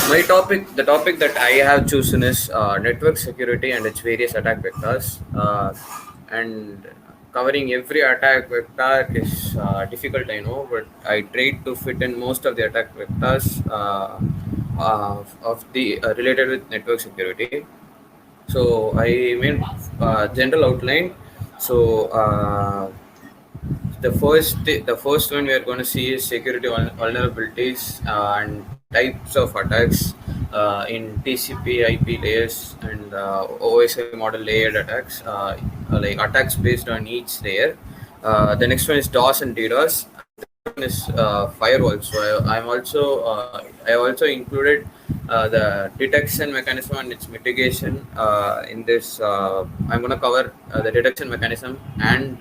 The topic that I have chosen is network security and its various attack vectors. And covering every attack vector is difficult, I know, but I tried to fit in most of the attack vectors of the related with network security. So I made general outline. So the first one we are going to see is security vulnerabilities and types of attacks in TCP IP layers and OSI model layered attacks, like attacks based on each layer. The next one is DOS and DDoS, and the third one is firewall. So I also included the detection mechanism and its mitigation in this. I'm going to cover the detection mechanism and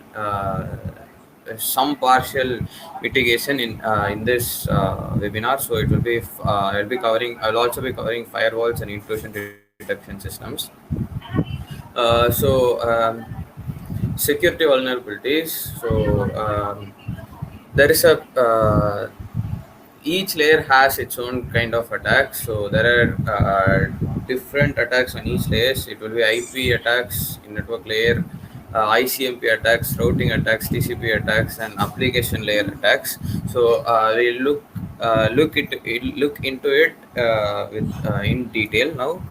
some partial mitigation in this webinar. So it will be I'll also be covering firewalls and intrusion detection systems. Security vulnerabilities. There is a each layer has its own kind of attacks. So there are different attacks on each layer. It will be IP attacks in network layer, ICMP attacks, routing attacks, TCP attacks, and application layer attacks. So we'll look into it with in detail now.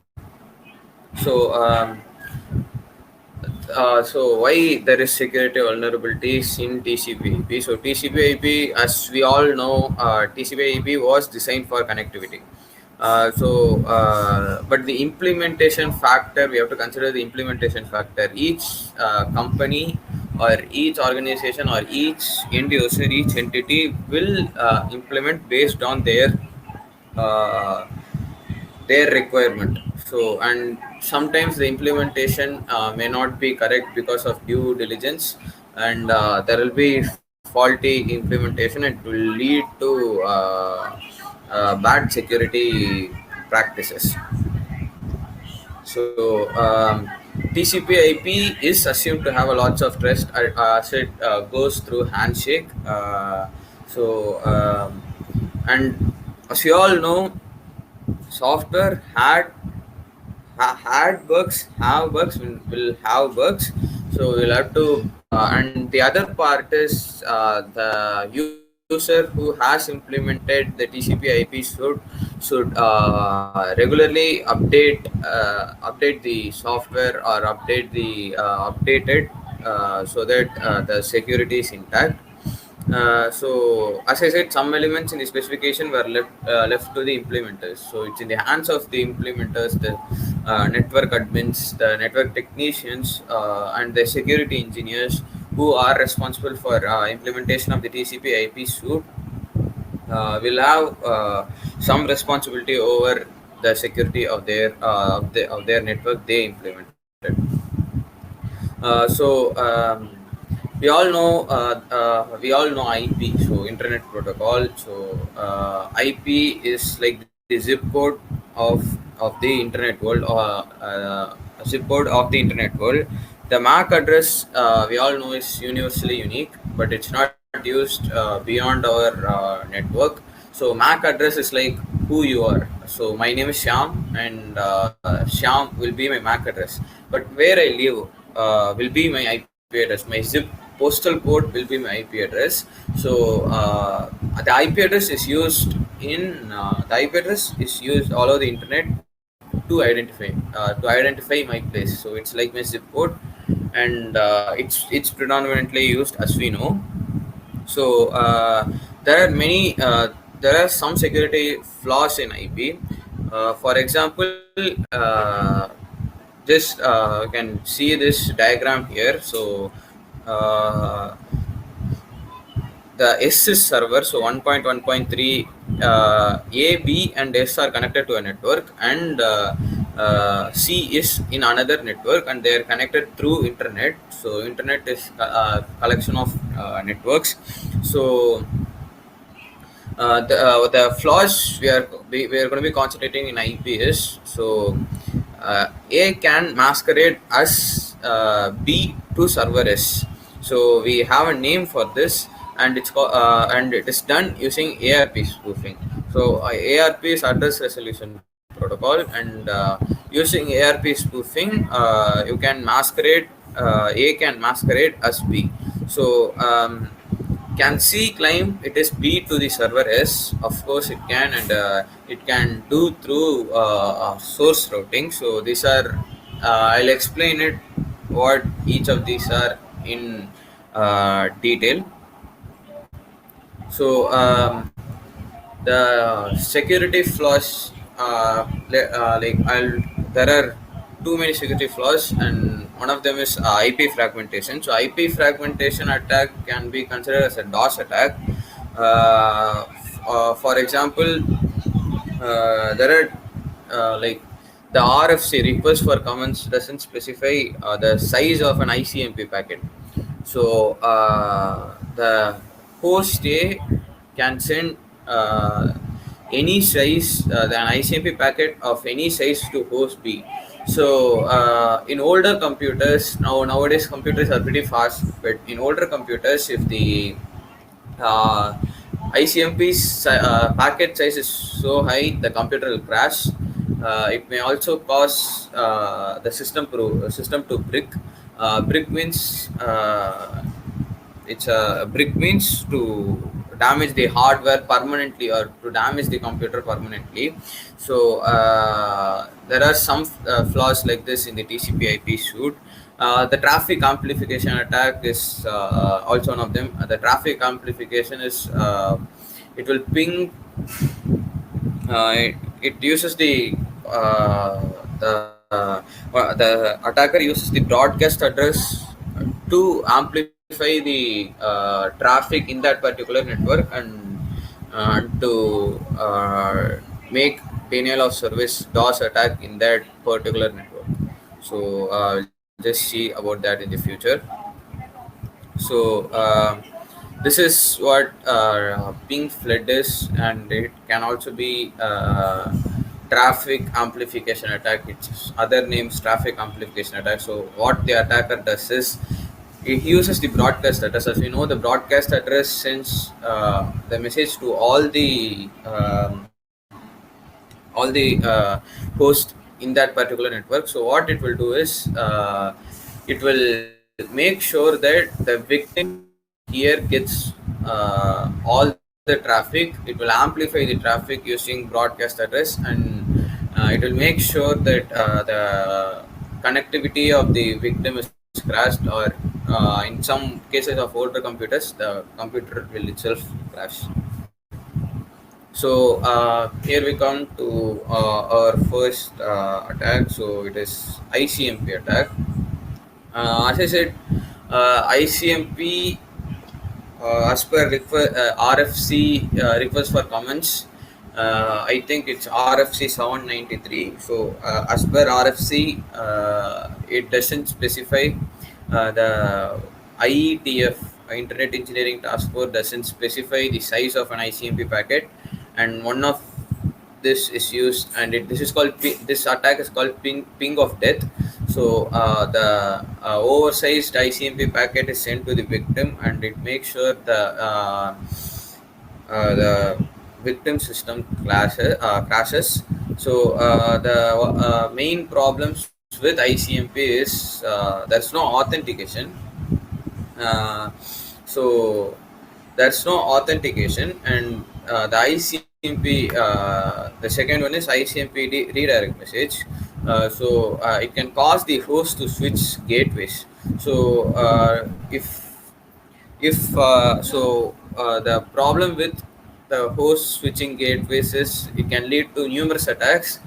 So why there is security vulnerabilities in TCP/IP? So TCP/IP, as we all know, TCP/IP was designed for connectivity. But the implementation factor, we have to consider the implementation factor. Each company or each organization or each end user, each entity will implement based on uh, their requirement. So, and sometimes the implementation may not be correct because of due diligence, and there will be faulty implementation. It will lead to bad security practices. So TCP/IP is assumed to have a lots of trust as it goes through handshake. And as you all know, software had bugs, have bugs, will have bugs. So we'll have to, and the other part is the user who has implemented the TCP/IP should regularly update the software or update it so that the security is intact. So, as I said, some elements in the specification were left to the implementers. So, it's in the hands of the implementers, the network admins, the network technicians, and the security engineers who are responsible for implementation of the TCP/IP suite. Will have some responsibility over the security of their network they implemented. Uh, so. We all know IP, so internet protocol. So IP is like the zip code of the internet world, or zip code of the internet world. The MAC address, we all know, is universally unique, but it's not used beyond our network. So MAC address is like who you are. So my name is Shyam, and Shyam will be my MAC address. But where I live will be my IP address. My zip postal code will be my IP address. So the IP address is used all over the internet to identify my place. So it's like my zip code, and it's predominantly used, as we know. So there are some security flaws in IP. For example, just you can see this diagram here. So uh, the S is server, so 1.1.3, A, B, and S are connected to a network, and C is in another network, and they are connected through internet. So internet is a collection of networks. So the flaws we are going to be concentrating in IP is, so A can masquerade as B to server S. So we have a name for this, and it's called and it is done using ARP spoofing. So ARP is address resolution protocol, and using ARP spoofing, you can masquerade A can masquerade as B. So can C claim it is B to the server S? Of course it can, and it can do through source routing. So these are I'll explain it what each of these are in detail. So the security flaws, like there are too many security flaws, and one of them is IP fragmentation. So IP fragmentation attack can be considered as a DOS attack. For example, there are like the RFC, request for comments, doesn't specify the size of an ICMP packet. So the host A can send any size, an ICMP packet of any size to host B. So in older computers, nowadays computers are pretty fast, but in older computers, if the uh, ICMP's packet size is so high, the computer will crash. It may also cause the system to brick. Brick means it's a brick means to damage the hardware permanently or to damage the computer permanently. So there are some flaws like this in the TCP/IP suite. The traffic amplification attack is also one of them. The traffic amplification is it will ping. It uses the attacker uses the broadcast address to amplify the traffic in that particular network, and to make denial of service DOS attack in that particular network. So just see about that in the future. So this is what ping flood is, and it can also be traffic amplification attack. Its other names traffic amplification attack. So what the attacker does is it uses the broadcast address. As we know, the broadcast address sends the message to all the hosts in that particular network. So what it will do is it will make sure that the victim here gets all the traffic. It will amplify the traffic using broadcast address, and it will make sure that the connectivity of the victim is crashed, or in some cases of older computers, the computer will itself crash. So here we come to our first attack. So it is ICMP attack. As I said, ICMP, as per RFC request for comments, I think it's RFC 793. So as per RFC, it doesn't specify the IETF, Internet Engineering Task Force, doesn't specify the size of an ICMP packet, and one of this is used, and this is called this attack is called ping of death. So the oversized ICMP packet is sent to the victim, and it makes sure the victim system crashes. So the main problems with ICMP is there's no authentication. Uh, so there's no authentication, and the ICMP, the second one is ICMP redirect message. So it can cause the host to switch gateways. So if the problem with the host switching gateways is it can lead to numerous attacks.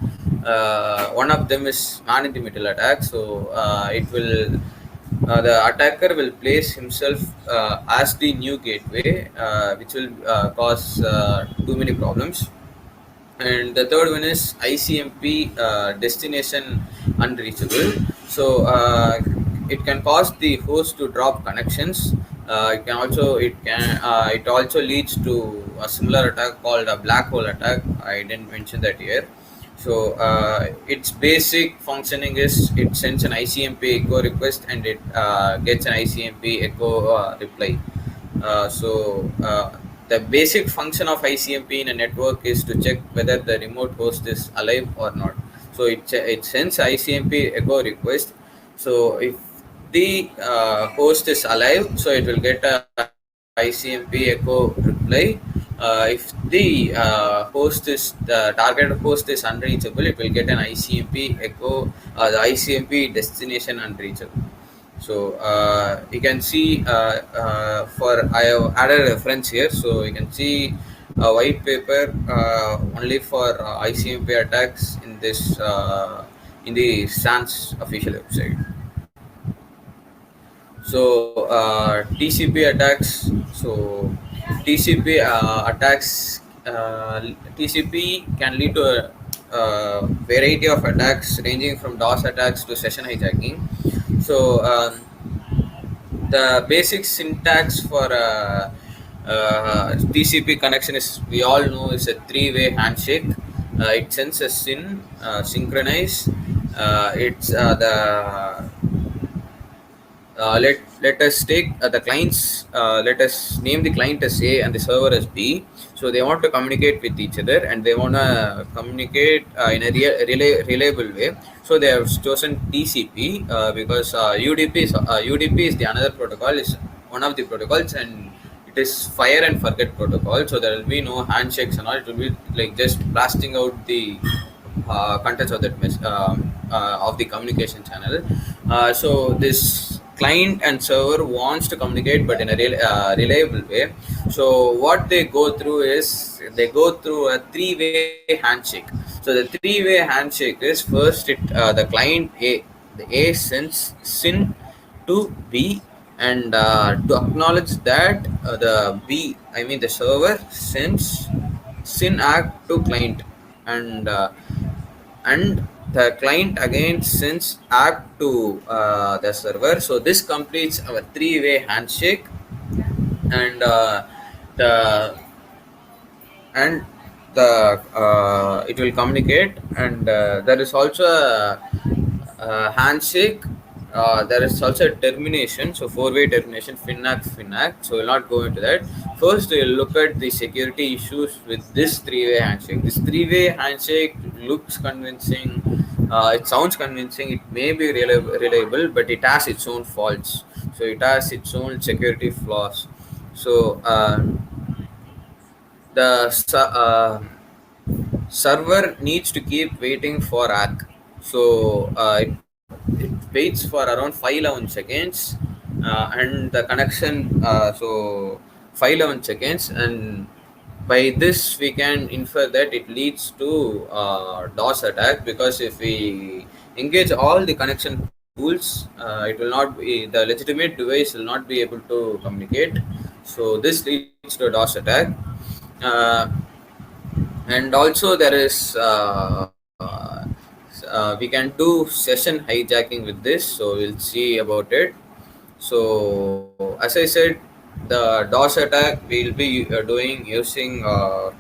One of them is man in the middle attack. So it will the attacker will place himself as the new gateway, which will cause too many problems. And the third one is ICMP destination unreachable. So it can cause the host to drop connections. It also leads to a similar attack called a black hole attack. I didn't mention that here. So its basic functioning is it sends an ICMP echo request, and it gets an ICMP echo reply. So the basic function of ICMP in a network is to check whether the remote host is alive or not. So it sends ICMP echo request. So if the host is alive, so it will get a ICMP echo reply. If the target host is unreachable, it will get an ICMP echo, the ICMP destination unreachable. So you can see for I have added a reference here, so you can see a white paper only for ICMP attacks in the SANS official website. So TCP attacks. So TCP attacks. TCP can lead to a variety of attacks ranging from DOS attacks to session hijacking. So the basic syntax for TCP connection is, we all know, is a three-way handshake. It sends a synchronize. It's the let us take the clients. Let us name the client as A and the server as B. So they want to communicate with each other, and they want to communicate in a reliable way. So they have chosen TCP because UDP is the another protocol, is one of the protocols, and it is fire and forget protocol. So there will be no handshakes and all. It will be like just blasting out the contents of that of the communication channel. So this client and server wants to communicate, but in a reliable way. So what they go through is they go through a three-way handshake. So the three-way handshake is, first the client A, the A sends SYN to B, and to acknowledge that the B, I mean the server, sends SYN ACK to client, and the client again sends ACK to the server. So this completes our three-way handshake, and the and the it will communicate, and there is also a handshake. There is also a termination, so four-way termination, FINAC. So we'll not go into that. First, we'll look at the security issues with this three-way handshake. This three-way handshake looks convincing. It sounds convincing. It may be reliable, but it has its own faults. So it has its own security flaws. So the server needs to keep waiting for ACK. So it waits for around 511 seconds, and the connection, so 511 seconds, and by this we can infer that it leads to DOS attack, because if we engage all the connection pools, it will not be, the legitimate device will not be able to communicate. So this leads to a DOS attack. And also there is we can do session hijacking with this, so we'll see about it. So as I said, the DOS attack we'll be doing using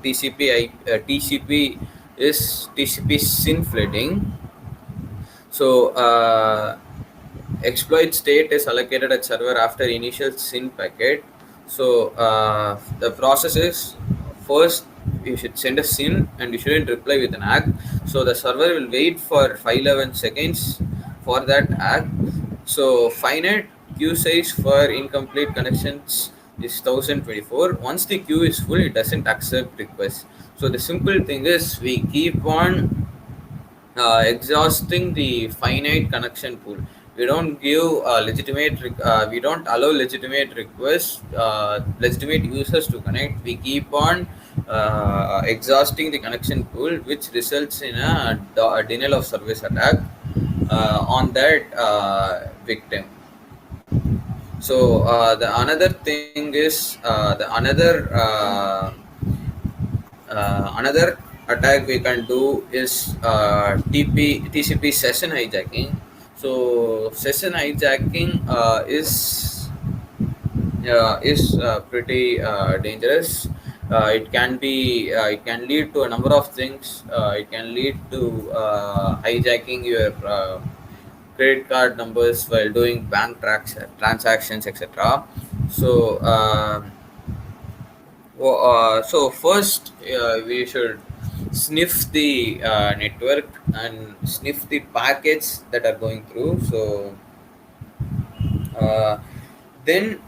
TCP is TCP SYN flooding. So exploit state is allocated at server after initial SYN packet. So the process is, first you should send a SYN and you shouldn't reply with an ACK. So the server will wait for 511 seconds for that ACK. So finite queue size for incomplete connections is 1024. Once the queue is full, it doesn't accept requests. So the simple thing is, we keep on exhausting the finite connection pool. We don't give we don't allow legitimate requests, legitimate users to connect. We keep on exhausting the connection pool, which results in a denial of service attack on that victim. So the another thing is another attack we can do is TCP session hijacking. So session hijacking is pretty dangerous. It can lead to a number of things. It can lead to hijacking your credit card numbers while doing bank transactions, etc. So So first, we should sniff the network and sniff the packets that are going through. So uh, then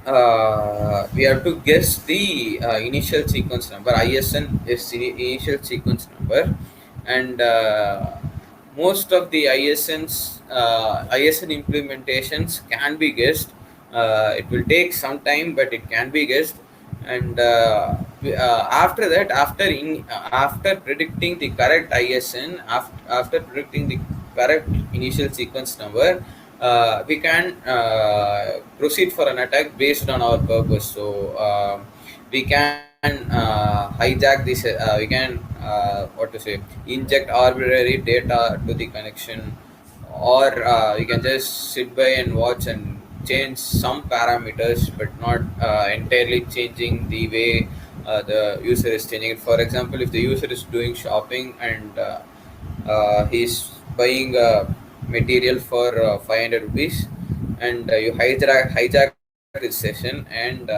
we have to guess the initial sequence number. ISN is the initial sequence number, and most of the ISN implementations can be guessed. It will take some time, but it can be guessed. And after that, after predicting the correct ISN, after predicting the correct initial sequence number, we can proceed for an attack based on our purpose. So we can hijack this. We can what to say, inject arbitrary data to the connection, or you can just sit by and watch and change some parameters, but not entirely changing the way the user is changing it. For example, if the user is doing shopping and he's buying material for 500 rupees, and you hijack his session, and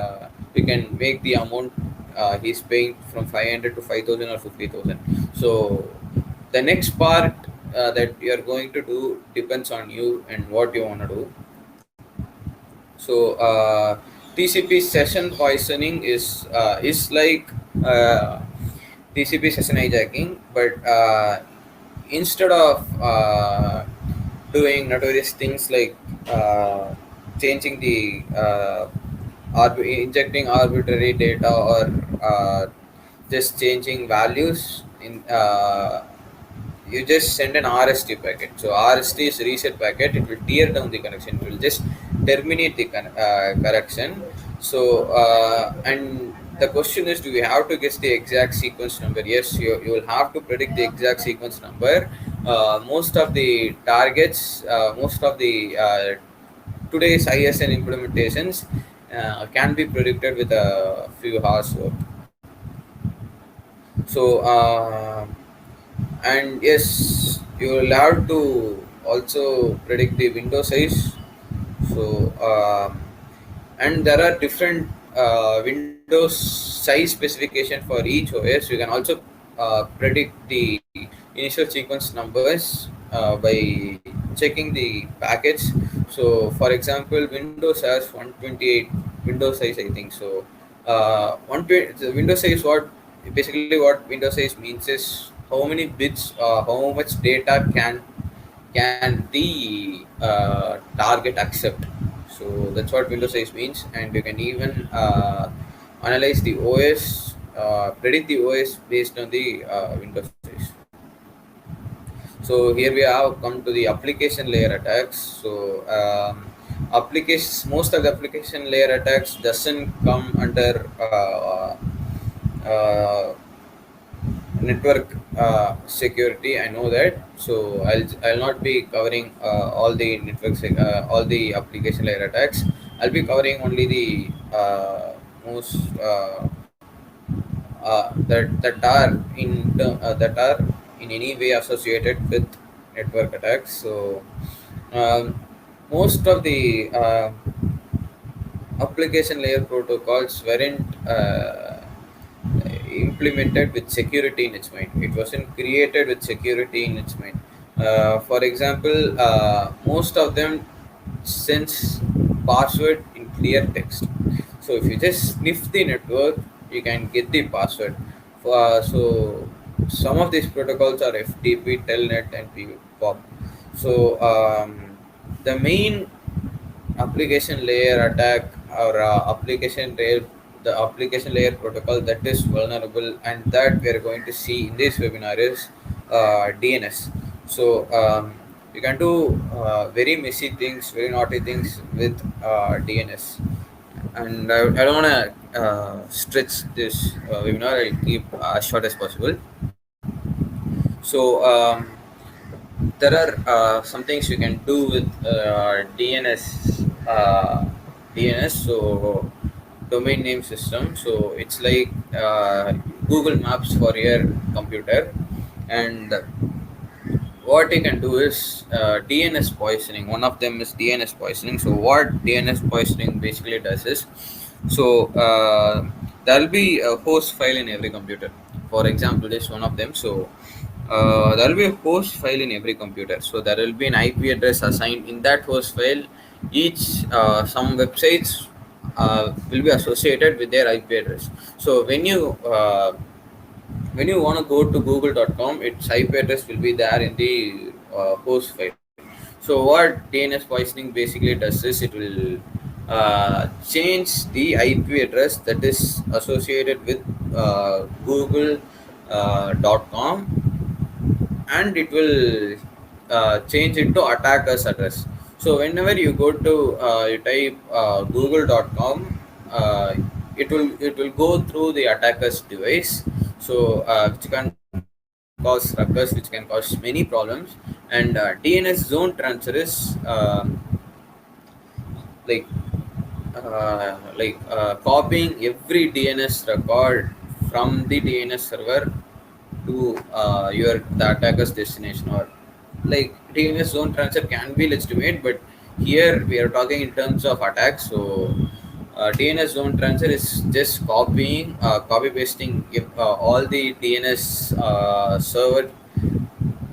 you can make the amount he's paying from 500 to 5,000 or 50,000. So the next part that you're going to do depends on you and what you want to do. So TCP session poisoning is like uh, TCP session hijacking, but instead of doing notorious things like changing the injecting arbitrary data, or just changing values in you just send an RST packet. So RST is reset packet. It will tear down the connection. It will just terminate the correction. So and the question is, do we have to guess the exact sequence number? Yes, you will have to predict the exact sequence number. Most of the targets, most of the today's ISN implementations can be predicted with a few hours work. So and yes, you will have to also predict the window size. So and there are different Windows size specification for each OS. You can also predict the initial sequence numbers by checking the package. So for example, Windows has 128 window size, I think. So 120, the window size, what basically what window size means is how many bits, how much data can the target accept. So that's what window size means, and you can even analyze the OS, predict the OS based on the window size. So here we have come to the application layer attacks. So applications, most of the application layer attacks doesn't come under uh, network security. I know that. So I'll not be covering all the all the application layer attacks. I'll be covering only the most that are in any way associated with network attacks. So um, most of the application layer protocols weren't implemented with security in its mind. It wasn't created with security in its mind. For example, most of them sends password in clear text. So if you just sniff the network, you can get the password. So some of these protocols are FTP, Telnet, and POP. So the main application layer attack, or the application layer protocol that is vulnerable and that we are going to see in this webinar is DNS. So you can do very messy things, very naughty things with DNS. And I don't want to stretch this webinar. I'll keep as short as possible. So there are some things you can do with DNS. DNS, so domain name system. So it's like Google Maps for your computer, and what you can do is DNS poisoning. One of them is DNS poisoning. So what DNS poisoning basically does is, so there will be a host file in every computer. For example, this one of them. So there will be a host file in every computer. So there will be an IP address assigned in that host file. Each some websites will be associated with their IP address. So when you want to go to google.com, its IP address will be there in the host file. So what DNS poisoning basically does is it will change the IP address that is associated with google.com, and it will change it to attacker's address. So whenever you go to you type google.com, it will go through the attacker's device. So which can cause ruckus, which can cause many problems. And DNS zone transfer is like copying every DNS record from the DNS server to your the attacker's destination. Or like DNS zone transfer can be legitimate, but here we are talking in terms of attacks. So DNS zone transfer is just copy pasting all the DNS server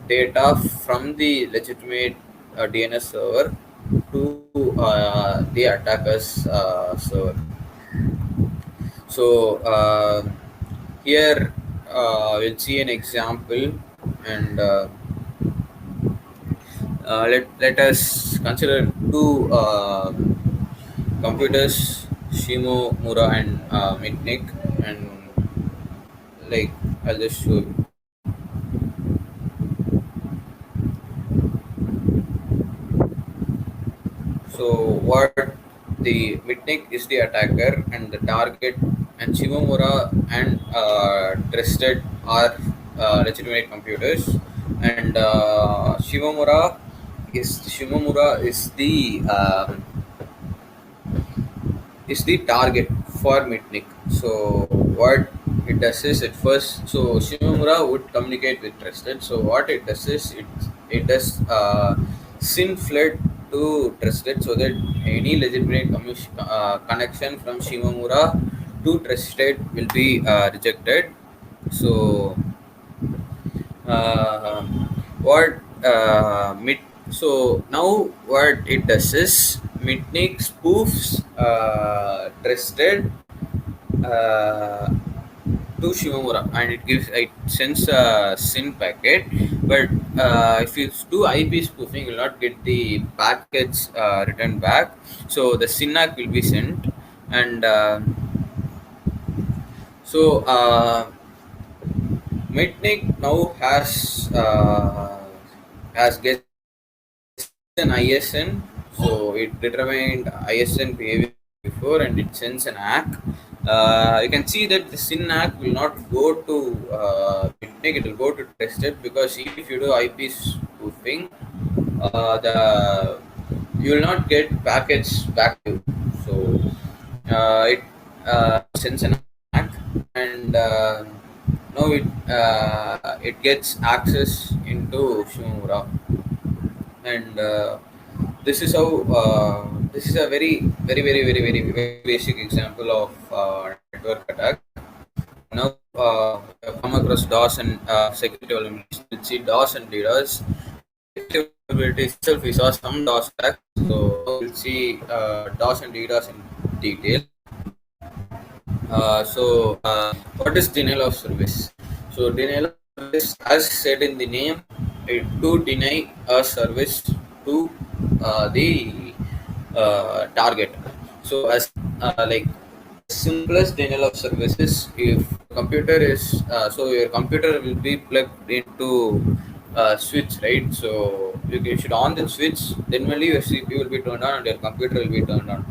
data from the legitimate DNS server to the attacker's server. So here we'll see an example, and let us consider two computers, Shimomura and Mitnick, and like I'll just show you. So what the Mitnick is the attacker and the target, and Shimomura and Trusted are legitimate computers, and Shimomura is the target for Mitnick. So what it does is at first, so Shimomura would communicate with Trusted. So what it does is it does SYN flood to Trusted, so that any legitimate connection from Shimomura to Trusted will be rejected. So uh, what Mit so now what it does is Mitnick spoofs Trusted uh, to Shimomura, and it sends a SYN packet. But if you do IP spoofing, you will not get the packets returned back. So the SYNAC will be sent, and so Mitnick now has guessed an ISN. So it determined ISN behavior before, and it sends an ACK. You can see that the SYN ACK will not go to Mitnick, it will go to Trusted, because if you do IP spoofing, the you will not get packets back to you. So it sends an ACK, and now it gets access into Shimomura, and this is how this is a very basic example of network attack. Now we have come across DOS and security vulnerabilities. We'll see DOS and DDoS. Security vulnerability itself, we saw some DOS attacks, so we'll see DOS and DDoS in detail. What is denial of service? So denial of service, as said in the name, it to deny a service to the target. So as like simplest denial of services, if computer is so your computer will be plugged into switch, right? So you should on the switch, then only your CPU will be turned on and your computer will be turned on.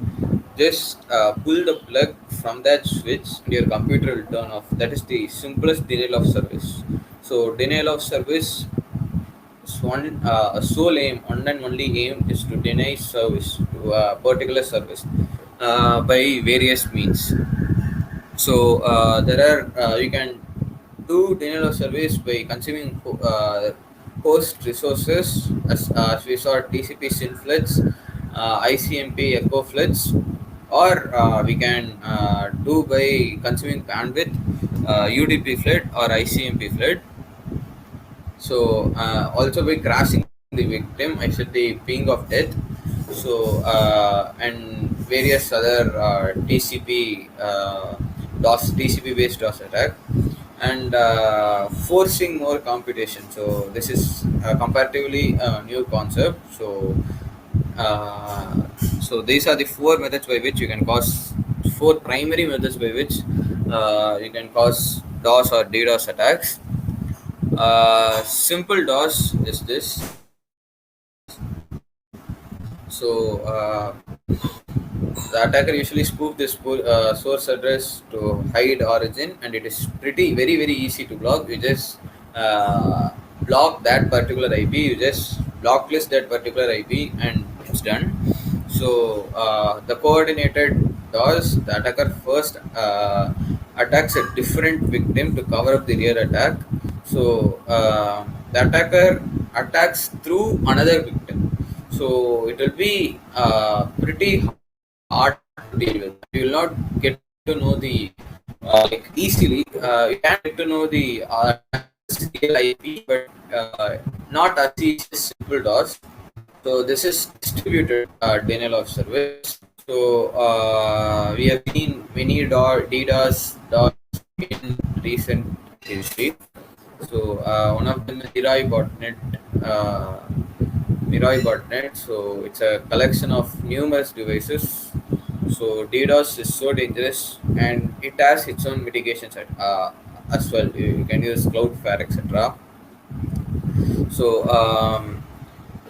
Just pull the plug from that switch and your computer will turn off. That is the simplest denial of service. So denial of service is sole aim, one and only aim is to deny service to a particular service by various means. So there are you can do denial of service by consuming host resources, as we saw TCP SYN floods, ICMP echo floods, or we can do by consuming bandwidth, UDP flood or ICMP flood. So also by crashing the victim, I said the ping of death. So and various other TCP TCP based DOS attack, and forcing more computation. So this is comparatively a new concept. Uh, so these are the four methods by which you can cause, four primary methods by which you can cause DOS or DDoS attacks. Simple DOS is this. So the attacker usually spoof this source address to hide origin, and it is very easy to block. You just block that particular IP. You just blocklist that particular IP, and it's done. So the coordinated DOS, the attacker first attacks a different victim to cover up the rear attack. So the attacker attacks through another victim. So it will be pretty hard to deal with. You will not get to know the like easily. You can get to know the scale IP, but not as easy as simple DOS. So this is distributed denial of service. So we have seen many DDoS in recent history. So one of them is uh, Mirai botnet. So it's a collection of numerous devices. So DDoS is so dangerous, and it has its own mitigations as well. You can use Cloudflare, etc. So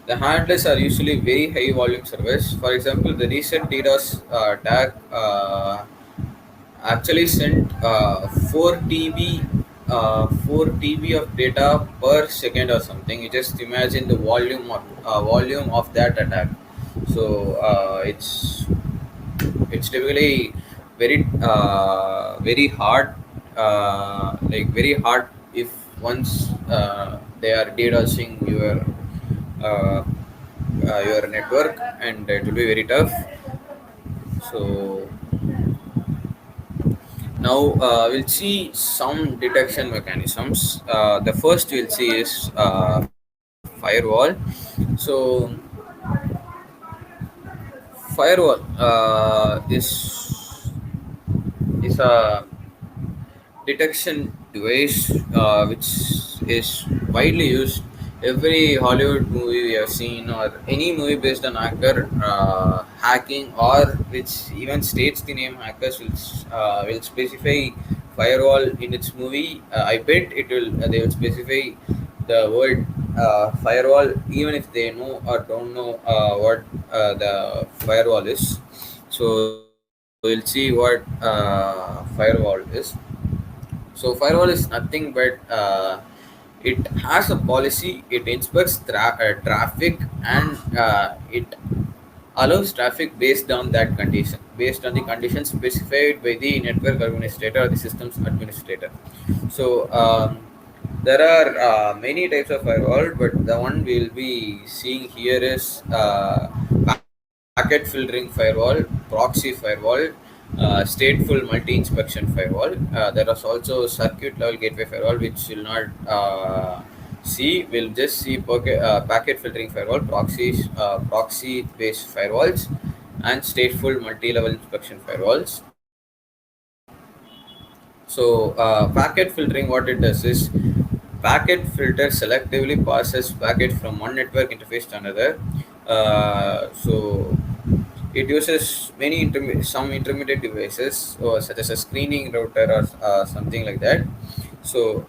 the handlers are usually very high volume service. For example, the recent DDoS attack actually sent 4 TB of data per second or something. You just imagine the volume of that attack. So it's typically very hard, like very hard if once they are DDoSing uh, your network, and it will be very tough. So now we'll see some detection mechanisms. The first we'll see is firewall. So firewall is a detection device which is widely used. Every Hollywood movie we have seen, or any movie based on hacker hacking, or which even states the name hackers, will specify firewall in its movie. I bet it will. They will specify the word firewall, even if they know or don't know what the firewall is. So we'll see what firewall is. So firewall is nothing but it has a policy. It inspects traffic, and it allows traffic based on that condition, based on the conditions specified by the network administrator or the systems administrator. So there are many types of firewall, but the one we'll be seeing here is packet filtering firewall, proxy firewall, stateful multi-inspection firewall. There is also circuit level gateway firewall, which will not see. We'll just see packet filtering firewall, proxy-based firewalls, and stateful multi-level inspection firewalls. So packet filtering, what it does is packet filter selectively passes packet from one network interface to another. So it uses some intermediate devices, or such as a screening router or something like that. So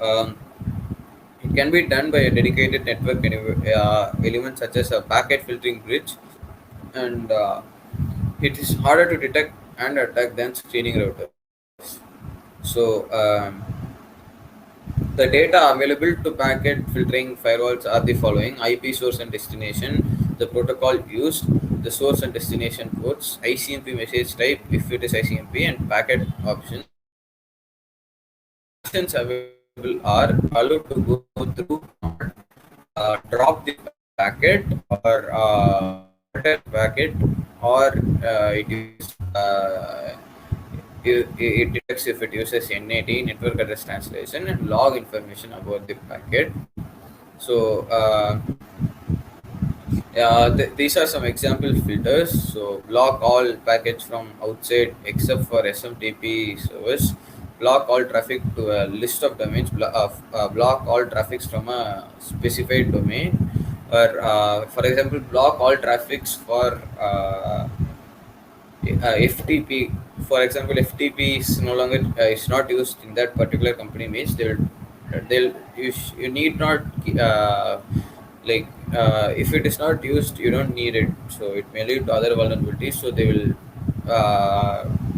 it can be done by a dedicated network element such as a packet filtering bridge, and it is harder to detect and attack than screening routers. So the data available to packet filtering firewalls are the following: IP source and destination, the protocol used, the source and destination ports, ICMP message type if it is ICMP, and packet options. Options available are allowed to go through, drop the packet, or packet, or it is it detects if it uses NAT, network address translation, and log information about the packet. So these are some example filters. So block all packets from outside except for SMTP service. Block all traffic to a list of domains. Block all traffics from a specified domain. Or for example, block all traffics for FTP. For example, FTP is no longer is not used in that particular company. Means they'll you need not like if it is not used, you don't need it. So it may lead to other vulnerabilities. So they will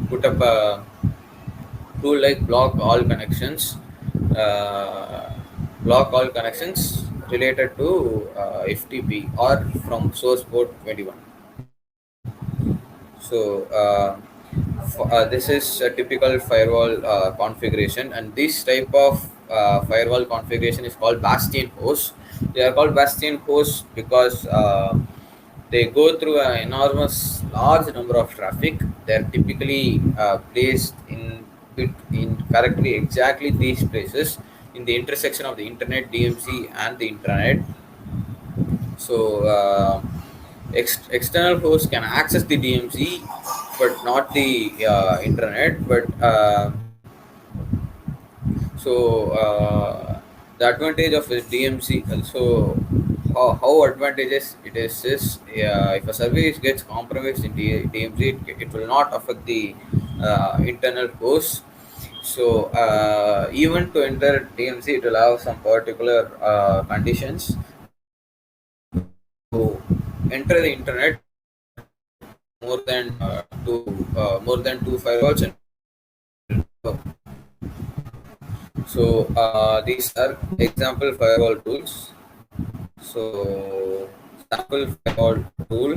put up a tool like uh, block all connections related to FTP or from source port 21. So this is a typical firewall configuration, and this type of firewall configuration is called bastion hosts. They are called bastion hosts because they go through an enormous large number of traffic. They are typically placed in correctly exactly these places in the intersection of the internet, DMZ, and the intranet. So external hosts can access the DMZ, but not the internet. But so the advantage of this DMZ also, how advantageous it is if a service gets compromised in DMZ, it will not affect the internal host. So even to enter DMZ, it will have some particular conditions. To enter the internet, more than two firewalls. And so these are example firewall tools. So sample firewall tool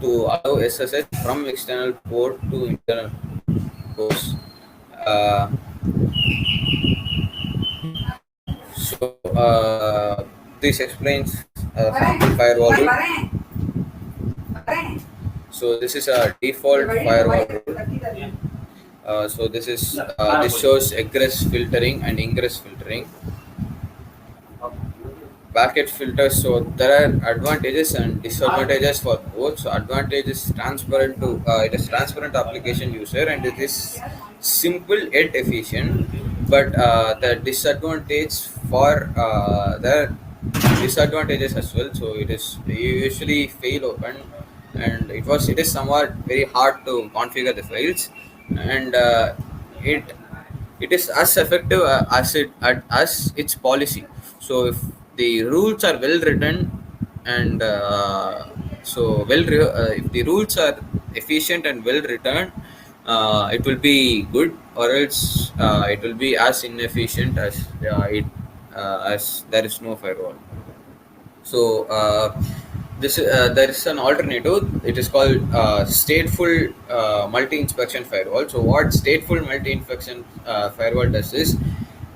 to allow SSH from external port to internal host. Uh, so this explains sample firewall tool. So this is a default firewall rule. So this shows egress filtering and ingress filtering. Packet filters. So there are advantages and disadvantages for both. So advantage is transparent to it is transparent to application user, and it is simple yet efficient. But the disadvantage for the disadvantages as well. So it is usually fail open, and it is somewhat very hard to configure the files, and it it is as effective as its policy. So if the rules are well written and if the rules are efficient and well written, it will be good, or else it will be as inefficient as there is no firewall. So there is an alternative. It is called stateful multi-inspection firewall. So what stateful multi-inspection firewall does is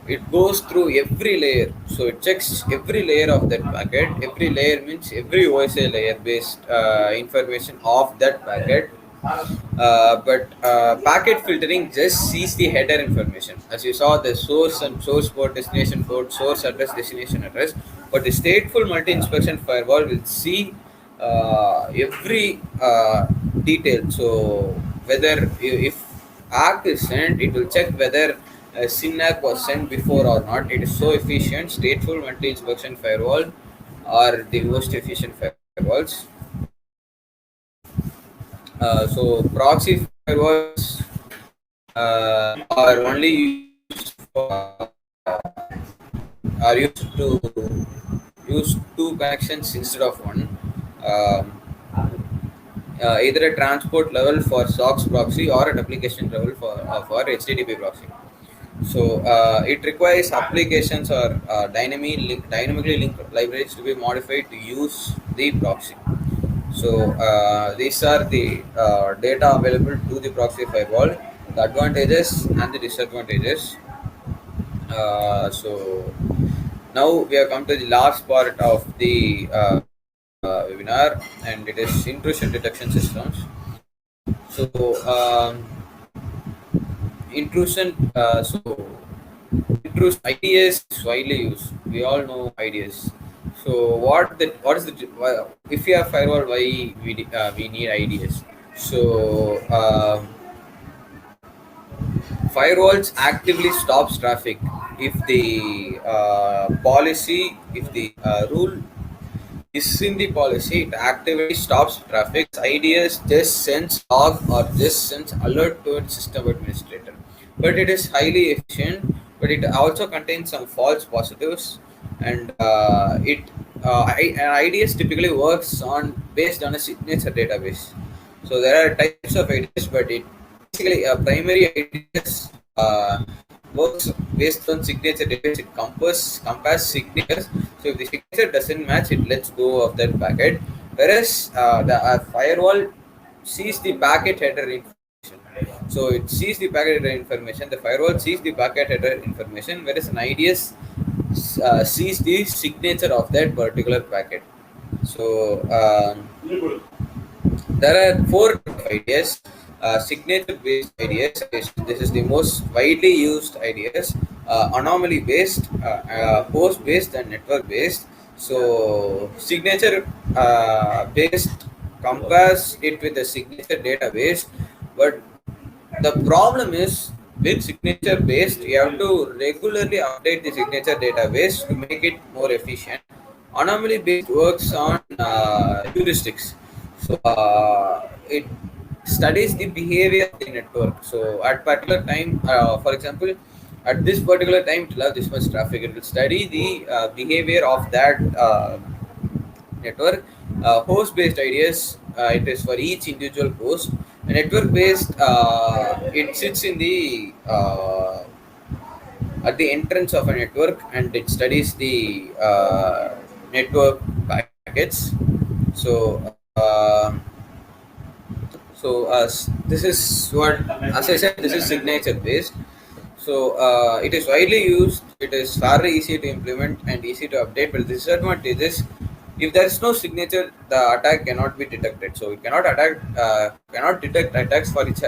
it goes through every layer. So it checks every layer of that packet. Every layer means every OSI layer based information of that packet. But packet filtering just sees the header information. As you saw, the source and source port, destination port, source address, destination address. But the stateful multi-inspection firewall will see every detail. So whether if ACK is sent, it will check whether SYNAC was sent before or not. It is so efficient. Stateful multi-inspection firewall are the most efficient firewalls. So proxy firewalls are only used for, are used to use two connections instead of one. Um, Either a transport level for SOX proxy or an application level for HTTP proxy. So it requires applications or dynamically linked libraries to be modified to use the proxy. So these are the data available to the proxy firewall, the advantages and the disadvantages. So now we have come to the last part of the webinar, and it is intrusion detection systems. So intrusion. Intrusion IDS is widely used. We all know IDS. So what is the if you have firewall, why we need IDS? So firewalls actively stops traffic if the rule is in the policy. It actively stops traffic. IDS just sends log or just sends alert to its system administrator. But it is highly efficient. But it also contains some false positives, and an IDS typically works on based on a signature database. So there are types of IDS, but it basically a primary IDS works based on signature database. It compares signatures. So if the signature doesn't match, it lets go of that packet. Whereas the firewall sees the packet header information. So it sees the packet header information. The firewall sees the packet header information, whereas an IDS sees the signature of that particular packet. So there are four IDS. Signature-based IDS. This is the most widely used IDS. Anomaly-based, host-based, and network-based. So signature-based compares it with the signature database, but the problem is with signature based, you have to regularly update the signature database to make it more efficient. Anomaly based works on heuristics. So it studies the behavior of the network. So at particular time, for example, at this particular time, it will have this much traffic. It will study the behavior of that network. Host based IDS, it is for each individual host. Network based, it sits in the at the entrance of a network, and it studies the network packets. So this is what, as I said, this is signature based. So it is widely used. It is fairly easy to implement and easy to update. But the disadvantage is, if there is no signature, the attack cannot be detected. So it cannot detect attacks for which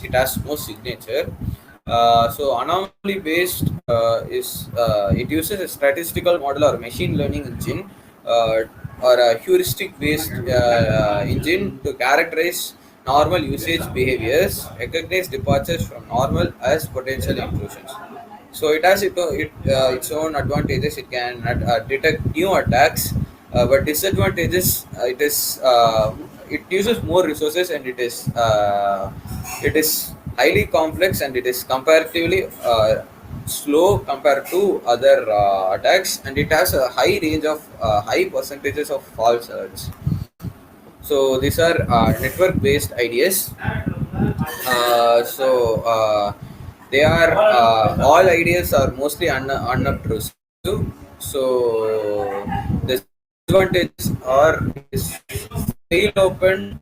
it has no signature. So anomaly based is it uses a statistical model or machine learning engine, or a heuristic based engine to characterize normal usage behaviors, recognize departures from normal as potential intrusions. So it has its own advantages. It can detect new attacks, but disadvantages, it uses more resources, and it is highly complex, and it is comparatively slow compared to other attacks, and it has a high range of high percentages of false alerts. So these are network based IDS. So they are all IDS are mostly unobtrusive. So the disadvantages are is fail open.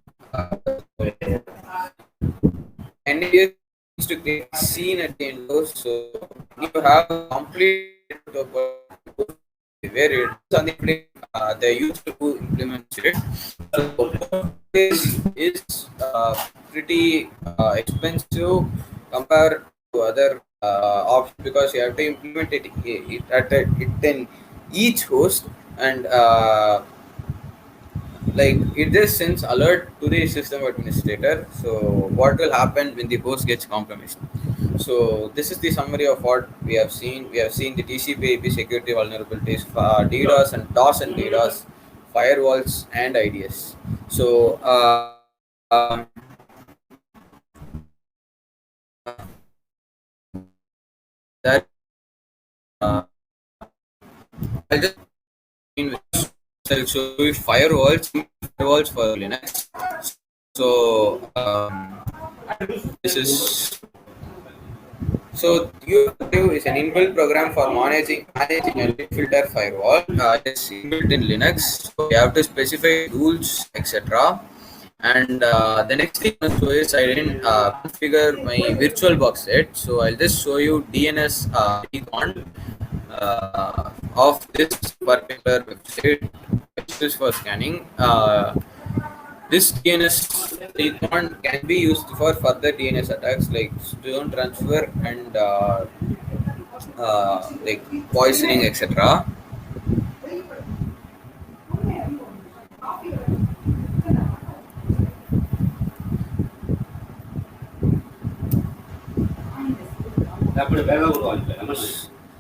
NDS needs to create scene at the end. So you have complete where it's on the they used to implement it. So is pretty expensive compared to other options, because you have to implement it in each host, and like it just sends alert to the system administrator. So what will happen when the host gets compromised? So this is the summary of what we have seen. We have seen the TCP/IP security vulnerabilities, DDoS and DOS and DDoS, firewalls and IDS. So that uh, I'll just I'll show you firewalls for Linux. So this is So UFilter is an inbuilt program for managing a link filter firewall. It's inbuilt in Linux, so you have to specify rules, etc. And the next thing I'll show is I didn't configure my VirtualBox set, so I'll just show you DNS recon of this particular website, which is for scanning. This DNS Python can be used for further DNS attacks like stone transfer and like poisoning, etc.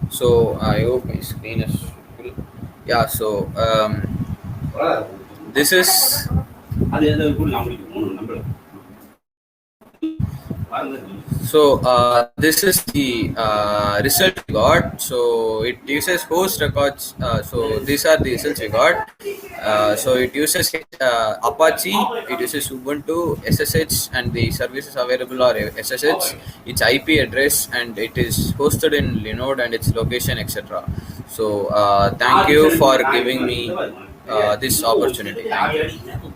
So I hope my screen is full. Yeah. So this is this is the result we got. So it uses host records. So these are the results we got. So it uses Apache, it uses Ubuntu, SSH, and the services available are SSH, its IP address, and it is hosted in Linode and its location, etc. So thank you for giving me this opportunity. Thank you.